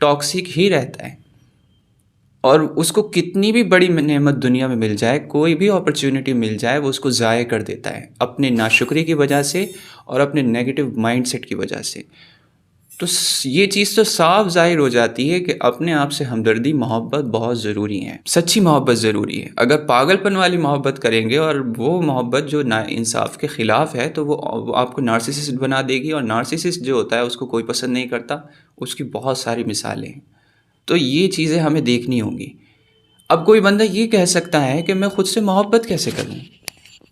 Toxic ہی رہتا ہے، اور اس کو کتنی بھی بڑی نعمت دنیا میں مل جائے، کوئی بھی اپرچونٹی مل جائے، وہ اس کو ضائع کر دیتا ہے اپنے ناشکری کی وجہ سے اور اپنے نیگیٹو مائنڈ سیٹ کی وجہ سے۔ تو یہ چیز تو صاف ظاہر ہو جاتی ہے کہ اپنے آپ سے ہمدردی، محبت بہت ضروری ہے، سچی محبت ضروری ہے۔ اگر پاگل پن والی محبت کریں گے، اور وہ محبت جو نا انصاف کے خلاف ہے، تو وہ آپ کو نارسسسٹ بنا دے گی، اور نارسسسٹ جو ہوتا ہے اس کو کوئی پسند نہیں کرتا، اس کی بہت ساری مثالیں ہیں۔ تو یہ چیزیں ہمیں دیکھنی ہوں گی۔ اب کوئی بندہ یہ کہہ سکتا ہے کہ میں خود سے محبت کیسے کروں،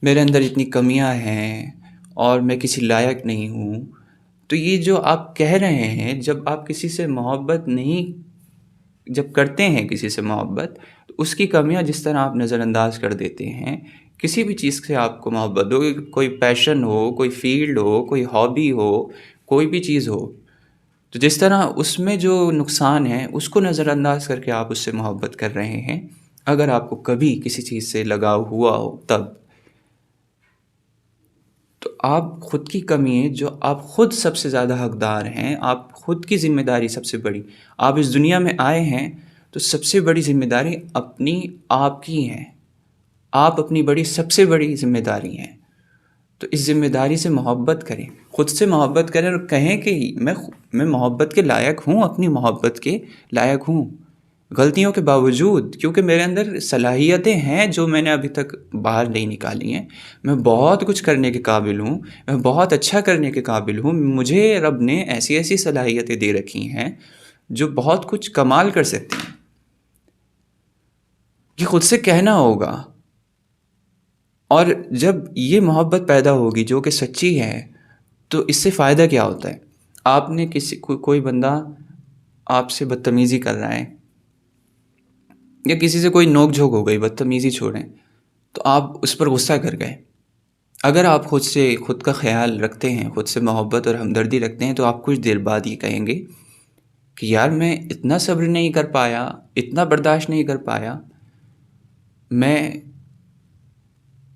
میرے اندر اتنی کمیاں ہیں اور میں کسی لائق نہیں ہوں۔ تو یہ جو آپ کہہ رہے ہیں، جب آپ کسی سے محبت نہیں، جب کرتے ہیں کسی سے محبت، تو اس کی کمیاں جس طرح آپ نظر انداز کر دیتے ہیں، کسی بھی چیز سے آپ کو محبت ہو، کوئی پیشن ہو، کوئی فیلڈ ہو، کوئی ہابی ہو، کوئی بھی چیز ہو، تو جس طرح اس میں جو نقصان ہے اس کو نظر انداز کر کے آپ اس سے محبت کر رہے ہیں، اگر آپ کو کبھی کسی چیز سے لگاؤ ہوا ہو تب، تو آپ خود کی کمی ہے جو آپ خود سب سے زیادہ حقدار ہیں، آپ خود کی ذمہ داری سب سے بڑی، آپ اس دنیا میں آئے ہیں تو سب سے بڑی ذمہ داری اپنی آپ کی ہے، آپ اپنی بڑی سب سے بڑی ذمہ داری ہیں۔ تو اس ذمہ داری سے محبت کریں، خود سے محبت کریں، اور کہیں کہ میں محبت کے لائق ہوں، اپنی محبت کے لائق ہوں، غلطیوں کے باوجود، کیونکہ میرے اندر صلاحیتیں ہیں جو میں نے ابھی تک باہر نہیں نکالی ہیں، میں بہت کچھ کرنے کے قابل ہوں، میں بہت اچھا کرنے کے قابل ہوں، مجھے رب نے ایسی ایسی صلاحیتیں دے رکھی ہیں جو بہت کچھ کمال کر سکتی ہیں۔ یہ خود سے کہنا ہوگا، اور جب یہ محبت پیدا ہوگی جو کہ سچی ہے، تو اس سے فائدہ کیا ہوتا ہے؟ آپ نے کوئی بندہ آپ سے بدتمیزی کر رہا ہے، یا کسی سے کوئی نوک جھوک ہو گئی، بدتمیزی چھوڑیں، تو آپ اس پر غصہ کر گئے۔ اگر آپ خود کا خیال رکھتے ہیں، خود سے محبت اور ہمدردی رکھتے ہیں، تو آپ کچھ دیر بعد یہ کہیں گے کہ یار میں اتنا صبر نہیں کر پایا، اتنا برداشت نہیں کر پایا، میں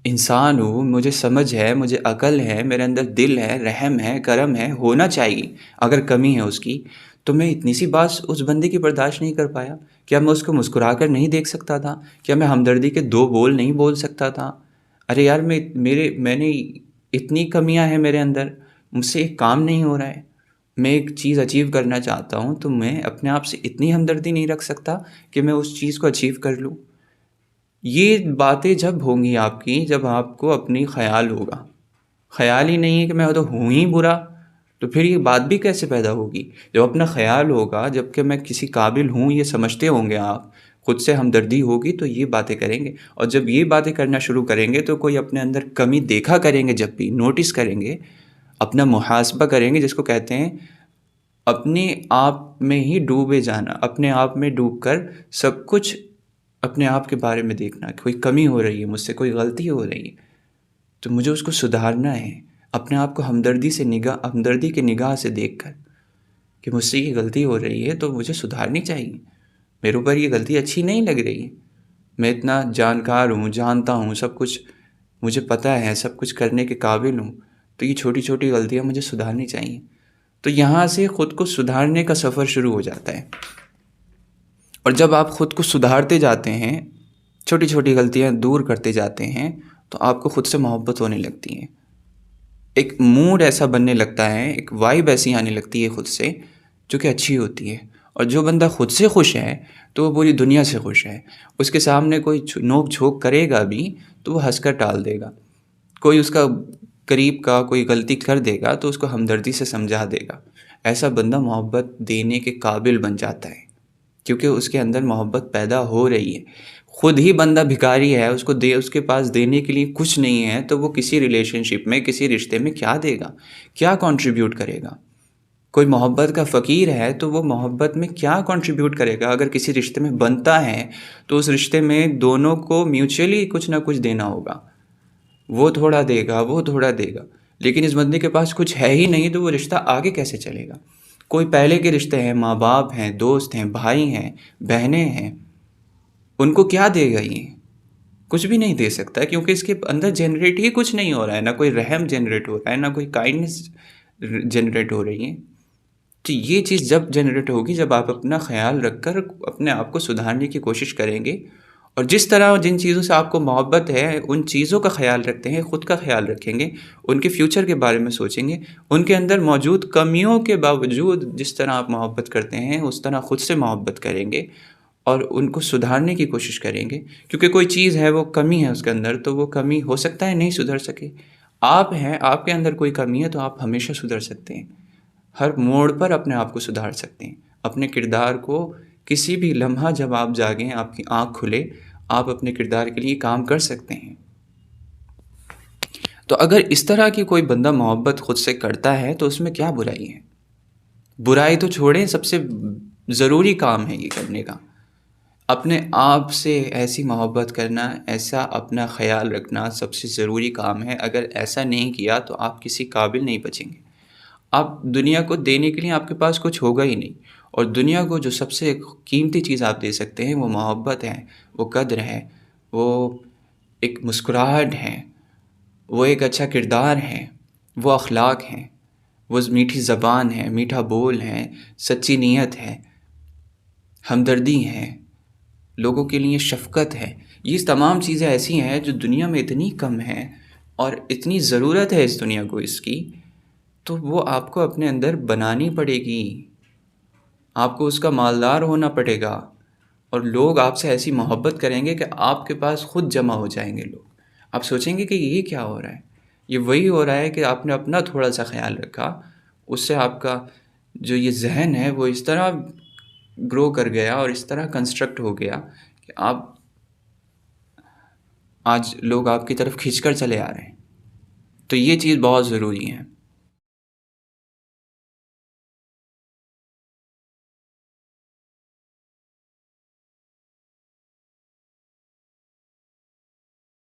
انسان ہوں، مجھے سمجھ ہے، مجھے عقل ہے، میرے اندر دل ہے، رحم ہے، کرم ہے، ہونا چاہیے، اگر کمی ہے اس کی، تو میں اتنی سی بات اس بندے کی برداشت نہیں کر پایا۔ کیا میں اس کو مسکرا کر نہیں دیکھ سکتا تھا؟ کیا میں ہمدردی کے 2 بول نہیں بول سکتا تھا؟ ارے یار میں نے اتنی کمیاں ہیں میرے اندر، مجھ سے ایک کام نہیں ہو رہا ہے، میں ایک چیز اچیو کرنا چاہتا ہوں، تو میں اپنے آپ سے اتنی ہمدردی نہیں رکھ سکتا کہ میں اس چیز کو اچیو کر لوں۔ یہ باتیں جب ہوں گی آپ کی، جب آپ کو اپنی خیال ہوگا، خیال ہی نہیں ہے کہ میں تو ہوں ہی برا، تو پھر یہ بات بھی کیسے پیدا ہوگی؟ جب اپنا خیال ہوگا، جب کہ میں کسی قابل ہوں یہ سمجھتے ہوں گے آپ، خود سے ہمدردی ہوگی، تو یہ باتیں کریں گے، اور جب یہ باتیں کرنا شروع کریں گے تو کوئی اپنے اندر کمی دیکھا کریں گے، جب بھی نوٹس کریں گے، اپنا محاسبہ کریں گے، جس کو کہتے ہیں اپنے آپ میں ہی ڈوبے جانا، اپنے آپ میں ڈوب کر سب کچھ اپنے آپ کے بارے میں دیکھنا، کوئی کمی ہو رہی ہے مجھ سے، کوئی غلطی ہو رہی ہے، تو مجھے اس کو سدھارنا ہے، اپنے آپ کو ہمدردی کی نگاہ سے دیکھ کر کہ مجھ سے یہ غلطی ہو رہی ہے تو مجھے سدھارنی چاہیے، میرے اوپر یہ غلطی اچھی نہیں لگ رہی ہے، میں اتنا جانکار ہوں، جانتا ہوں سب کچھ، مجھے پتہ ہے، سب کچھ کرنے کے قابل ہوں، تو یہ چھوٹی چھوٹی غلطیاں مجھے سدھارنی چاہیے۔ تو یہاں سے خود کو سدھارنے کا سفر شروع ہو جاتا ہے، اور جب آپ خود کو سدھارتے جاتے ہیں، چھوٹی چھوٹی غلطیاں دور کرتے جاتے ہیں، تو آپ کو خود سے محبت ہونے لگتی ہے، ایک موڈ ایسا بننے لگتا ہے، ایک وائب ایسی آنے لگتی ہے خود سے جو کہ اچھی ہوتی ہے۔ اور جو بندہ خود سے خوش ہے تو وہ پوری دنیا سے خوش ہے، اس کے سامنے کوئی نوک جھوک کرے گا بھی تو وہ ہنس کر ٹال دے گا، کوئی اس کا قریب کا کوئی غلطی کر دے گا تو اس کو ہمدردی سے سمجھا دے گا، ایسا بندہ محبت دینے کے قابل بن جاتا ہے، کیونکہ اس کے اندر محبت پیدا ہو رہی ہے۔ خود ہی بندہ بھکاری ہے، اس کے پاس دینے کے لیے کچھ نہیں ہے، تو وہ کسی ریلیشن شپ میں، کسی رشتے میں کیا دے گا، کیا کنٹریبیوٹ کرے گا؟ کوئی محبت کا فقیر ہے تو وہ محبت میں کیا کنٹریبیوٹ کرے گا؟ اگر کسی رشتے میں بنتا ہے تو اس رشتے میں دونوں کو میوچولی کچھ نہ کچھ دینا ہوگا، وہ تھوڑا دے گا، وہ تھوڑا دے گا، لیکن اس بندے کے پاس کچھ ہے ہی نہیں تو وہ رشتہ آگے کیسے چلے گا؟ کوئی پہلے کے رشتے ہیں، ماں باپ ہیں، دوست ہیں، بھائی ہیں، بہنیں ہیں، ان کو کیا دے گا؟ یہ کچھ بھی نہیں دے سکتا، کیونکہ اس کے اندر جنریٹ ہی کچھ نہیں ہو رہا ہے، نہ کوئی رحم جنریٹ ہو رہا ہے، نہ کوئی کائنڈنس جنریٹ ہو رہی ہے۔ تو یہ چیز جب جنریٹ ہوگی جب آپ اپنا خیال رکھ کر اپنے آپ کو سدھارنے کی کوشش کریں گے، اور جس طرح جن چیزوں سے آپ کو محبت ہے ان چیزوں کا خیال رکھتے ہیں، خود کا خیال رکھیں گے، ان کے فیوچر کے بارے میں سوچیں گے، ان کے اندر موجود کمیوں کے باوجود جس طرح آپ محبت کرتے ہیں اس طرح خود سے محبت کریں گے اور ان کو سدھارنے کی کوشش کریں گے، کیونکہ کوئی چیز ہے وہ کمی ہے اس کے اندر، تو وہ کمی ہو سکتا ہے نہیں سدھر سکے. آپ ہیں، آپ کے اندر کوئی کمی ہے تو آپ ہمیشہ سدھر سکتے ہیں، ہر موڑ پر اپنے آپ کو سدھار سکتے ہیں. اپنے کردار کو کسی بھی لمحہ جب آپ جاگیں، آپ کی آنکھ کھلے، آپ اپنے کردار کے لیے کام کر سکتے ہیں. تو اگر اس طرح کی کوئی بندہ محبت خود سے کرتا ہے تو اس میں کیا برائی ہے؟ برائی تو چھوڑیں، سب سے ضروری کام ہے یہ کرنے کا. اپنے آپ سے ایسی محبت کرنا، ایسا اپنا خیال رکھنا سب سے ضروری کام ہے. اگر ایسا نہیں کیا تو آپ کسی قابل نہیں بچیں گے. آپ دنیا کو دینے کے لیے آپ کے پاس کچھ ہوگا ہی نہیں، اور دنیا کو جو سب سے قیمتی چیز آپ دے سکتے ہیں وہ محبت ہے، وہ قدر ہے، وہ ایک مسکراہٹ ہے، وہ ایک اچھا کردار ہے، وہ اخلاق ہیں، وہ میٹھی زبان ہے، میٹھا بول ہے، سچی نیت ہے، ہمدردی ہے، لوگوں کے لیے شفقت ہے. یہ تمام چیزیں ایسی ہیں جو دنیا میں اتنی کم ہیں اور اتنی ضرورت ہے اس دنیا کو اس کی، تو وہ آپ کو اپنے اندر بنانی پڑے گی. آپ کو اس کا مالدار ہونا پڑے گا، اور لوگ آپ سے ایسی محبت کریں گے کہ آپ کے پاس خود جمع ہو جائیں گے لوگ. آپ سوچیں گے کہ یہ کیا ہو رہا ہے؟ یہ وہی ہو رہا ہے کہ آپ نے اپنا تھوڑا سا خیال رکھا، اس سے آپ کا جو یہ ذہن ہے وہ اس طرح گرو کر گیا اور اس طرح کنسٹرکٹ ہو گیا کہ آپ آج لوگ آپ کی طرف کھینچ کر چلے آ رہے ہیں. تو یہ چیز بہت ضروری ہے.